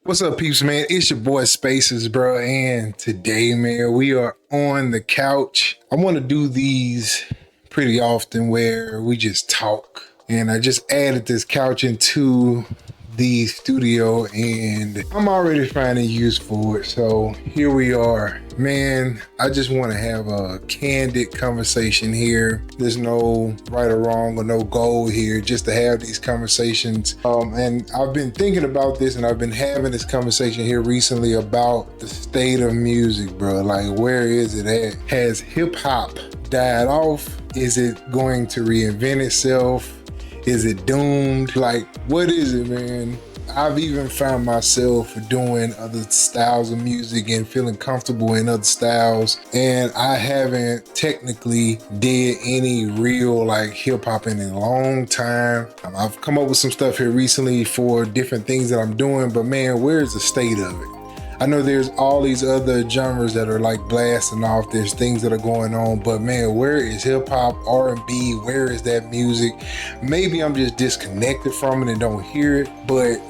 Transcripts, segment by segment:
What's up, peeps, man? It's your boy Spaces, bro. And today, man, we are on the couch. I want to do these pretty often where we just talk. And I just added this couch into the studio and I'm already finding use for it. So here we are. Man, I just want to have a candid conversation here. There's no right or wrong or no goal here, just to have these conversations. And I've been thinking about this and I've been having this conversation here recently about the state of music, bro. Like, where is it at? Has hip hop died off? Is it going to reinvent itself? Is it doomed? Like, what is it, man? I've even found myself doing other styles of music and feeling comfortable in other styles. And I haven't technically did any real like hip hop in a long time. I've come up with some stuff here recently for different things that I'm doing, but man, where's the state of it? I know there's all these other genres that are like blasting off. There's things that are going on, but man, where is hip hop, R&B? Where is that music? Maybe I'm just disconnected from it and don't hear it, but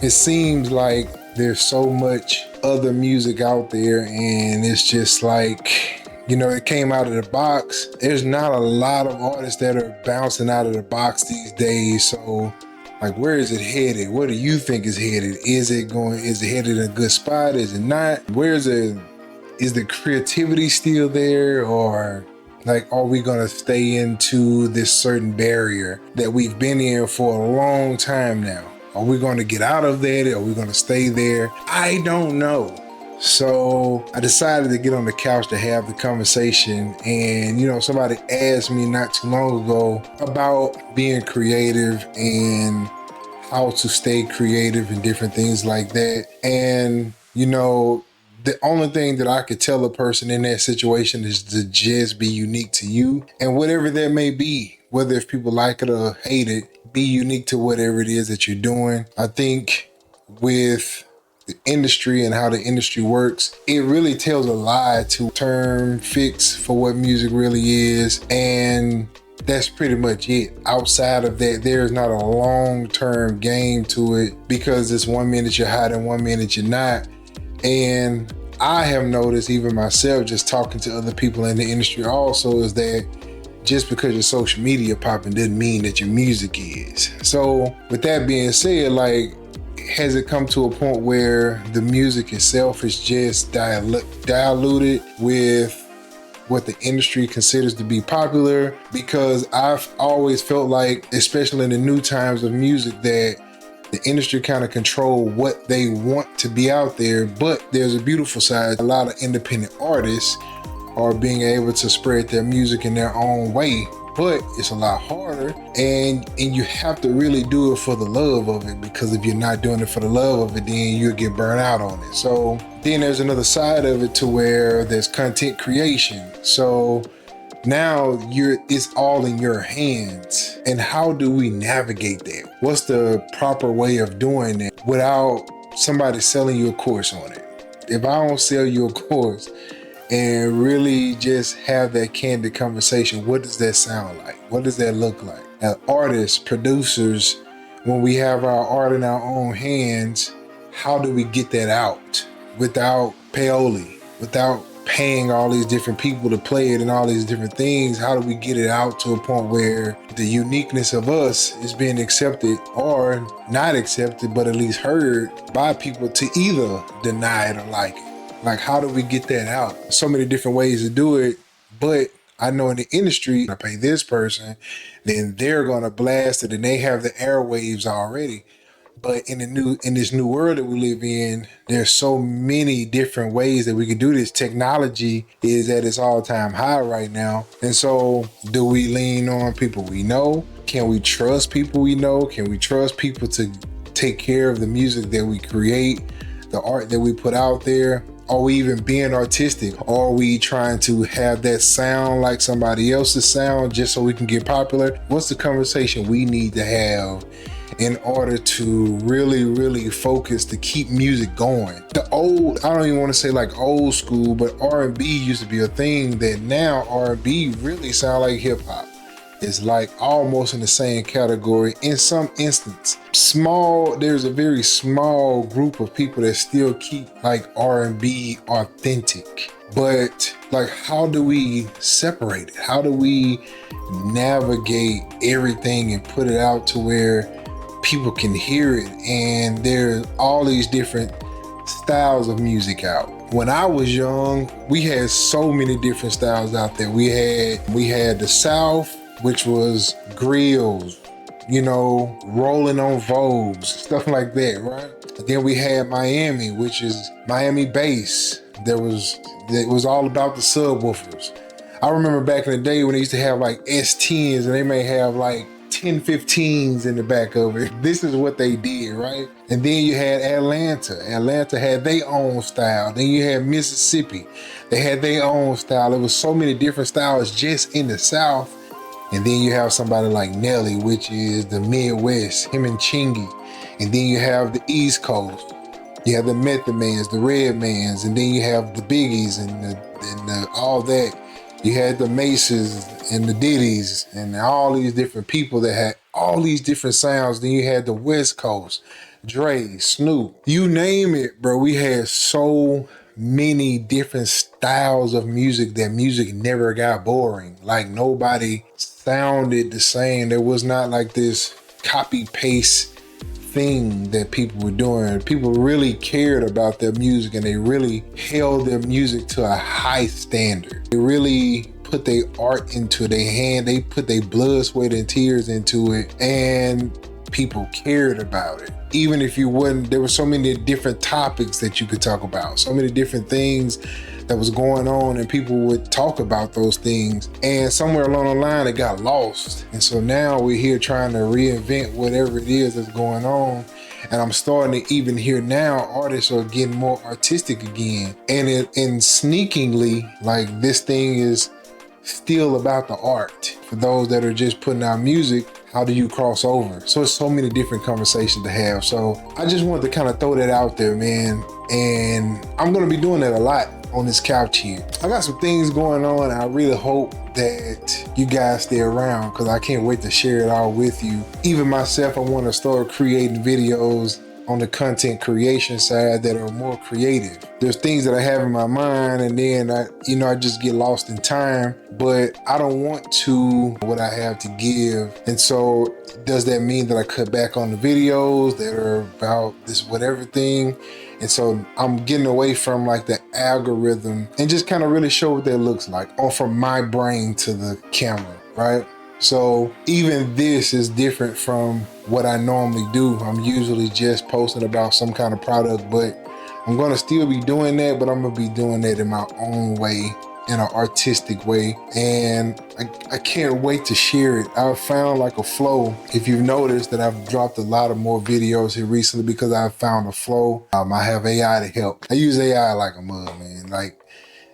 it seems like there's so much other music out there and it's just like, you know, it came out of the box. There's not a lot of artists that are bouncing out of the box these days. So like, where is it headed? What do you think is headed? Is it headed in a good spot? Is it not? Is the creativity still there? Or like, are we gonna stay into this certain barrier that we've been in for a long time now? Are we gonna get out of that? Are we gonna stay there? I don't know. So I decided to get on the couch to have the conversation. And, you know, somebody asked me not too long ago about being creative and how to stay creative and different things like that. And, you know, the only thing that I could tell a person in that situation is to just be unique to you. And whatever that may be, whether if people like it or hate it, be unique to whatever it is that you're doing. I think with the industry and how the industry works, it really tells a lie to term fix for what music really is. And that's pretty much it. Outside of that, there's not a long-term game to it because it's 1 minute you're hot and 1 minute you're not. And I have noticed even myself just talking to other people in the industry also is that just because your social media popping doesn't mean that your music is. So with that being said, like, has it come to a point where the music itself is just diluted with what the industry considers to be popular? Because I've always felt like, especially in the new times of music, that the industry kind of control what they want to be out there, but there's a beautiful side. A lot of independent artists are being able to spread their music in their own way, but it's a lot harder, and you have to really do it for the love of it, because if you're not doing it for the love of it, then you'll get burnt out on it. So then there's another side of it to where there's content creation. So now it's all in your hands. And how do we navigate that? What's the proper way of doing it without somebody selling you a course on it? If I don't sell you a course and really just have that candid conversation, what does that sound like? What does that look like? As artists, producers, when we have our art in our own hands, how do we get that out without paoli, without paying all these different people to play it and all these different things? How do we get it out to a point where the uniqueness of us is being accepted or not accepted, but at least heard by people to either deny it or like it? Like, how do we get that out? So many different ways to do it, but I know in the industry, I pay this person, then they're gonna blast it and they have the airwaves already. But in this new world that we live in, there's so many different ways that we can do this. Technology is at its all-time high right now. And so do we lean on people we know? Can we trust people we know? Can we trust people to take care of the music that we create, the art that we put out there? Are we even being artistic? Are we trying to have that sound like somebody else's sound just so we can get popular? What's the conversation we need to have in order to really, really focus to keep music going? The old, I don't even want to say like old school, but R&B used to be a thing that now R&B really sound like hip hop. is like almost in the same category in some instance. There's a very small group of people that still keep like R&B authentic. But like, how do we separate it? How do we navigate everything and put it out to where people can hear it? And there's all these different styles of music out. When I was young, we had so many different styles out there. We had the South, which was grills, rolling on Vogues, stuff like that, right? Then we had Miami, which is Miami bass. It was all about the subwoofers. I remember back in the day when they used to have like S10s and they may have like 1015s in the back of it. This is what they did, right? And then you had Atlanta. Atlanta had their own style. Then you had Mississippi. They had their own style. There was so many different styles just in the South. And then you have somebody like Nelly, which is the Midwest, him and Chingy. And then you have the East Coast. You have the Method Mans, the Redmans, and then you have the Biggies and all that. You had the Maces and the Diddies and all these different people that had all these different sounds. Then you had the West Coast, Dre, Snoop, you name it, bro. We had so many different styles of music that music never got boring. Like, nobody sounded the same. There was not like this copy paste thing that people were doing. People really cared about their music and they really held their music to a high standard. They really put their art into their hand. They put their blood, sweat, and tears into it, and people cared about it. Even if you wouldn't, there were so many different topics that you could talk about, so many different things that was going on, and people would talk about those things, and somewhere along the line it got lost. And so now we're here trying to reinvent whatever it is that's going on. And I'm starting to even hear now artists are getting more artistic again, and sneakingly, like, this thing is still about the art. For those that are just putting out music, how do you cross over? So it's so many different conversations to have. So I just wanted to kind of throw that out there, man. And I'm gonna be doing that a lot on this couch here. I got some things going on, and I really hope that you guys stay around, because I can't wait to share it all with you. Even myself, I want to start creating videos on the content creation side that are more creative. There's things that I have in my mind, and then I just get lost in time, but I don't want to what I have to give. And so does that mean that I cut back on the videos that are about this whatever thing? And so I'm getting away from like the algorithm and just kind of really show what that looks like, or from my brain to the camera, right? So even this is different from what I normally do. I'm usually just posting about some kind of product, but I'm gonna still be doing that, but I'm gonna be doing that in my own way, in an artistic way. And I can't wait to share it. I've found like a flow. If you've noticed that I've dropped a lot of more videos here recently because I've found a flow. I have AI to help. I use AI like a mug, man. Like,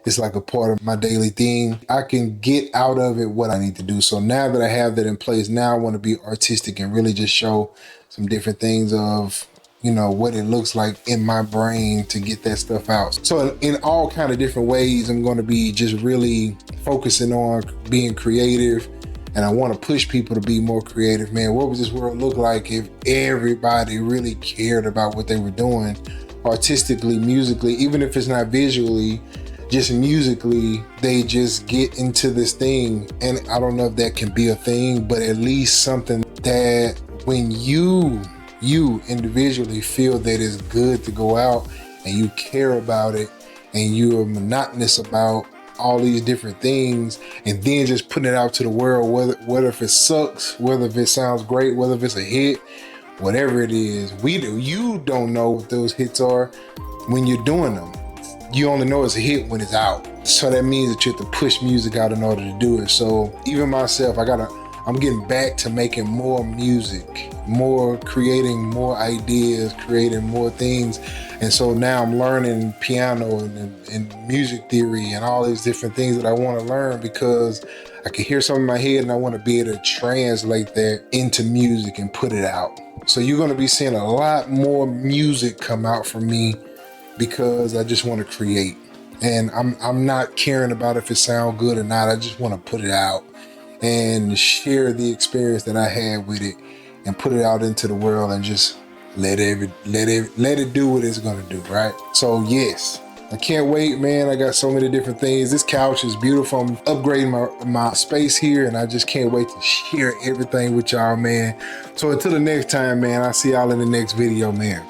it's like a part of my daily thing. I can get out of it what I need to do. So now that I have that in place, now I want to be artistic and really just show some different things of, what it looks like in my brain to get that stuff out. So in all kind of different ways, I'm going to be just really focusing on being creative. And I want to push people to be more creative, man. What would this world look like if everybody really cared about what they were doing artistically, musically, even if it's not visually, just musically, they just get into this thing. And I don't know if that can be a thing, but at least something that when you individually feel that it's good to go out and you care about it and you are monotonous about all these different things, and then just putting it out to the world, whether if it sucks, whether if it sounds great, whether if it's a hit, whatever it is, you don't know what those hits are when you're doing them. You only know it's a hit when it's out. So that means that you have to push music out in order to do it. So even myself, I'm getting back to making more music, creating more ideas, creating more things. And so now I'm learning piano and music theory and all these different things that I want to learn, because I can hear something in my head and I want to be able to translate that into music and put it out. So you're going to be seeing a lot more music come out from me, because I just want to create. And I'm not caring about if it sounds good or not. I just want to put it out and share the experience that I had with it and put it out into the world and just let it do what it's gonna do, right? So yes, I can't wait, man. I got so many different things. This couch is beautiful. I'm upgrading my space here, and I just can't wait to share everything with y'all, man. So until the next time, man, I'll see y'all in the next video, man.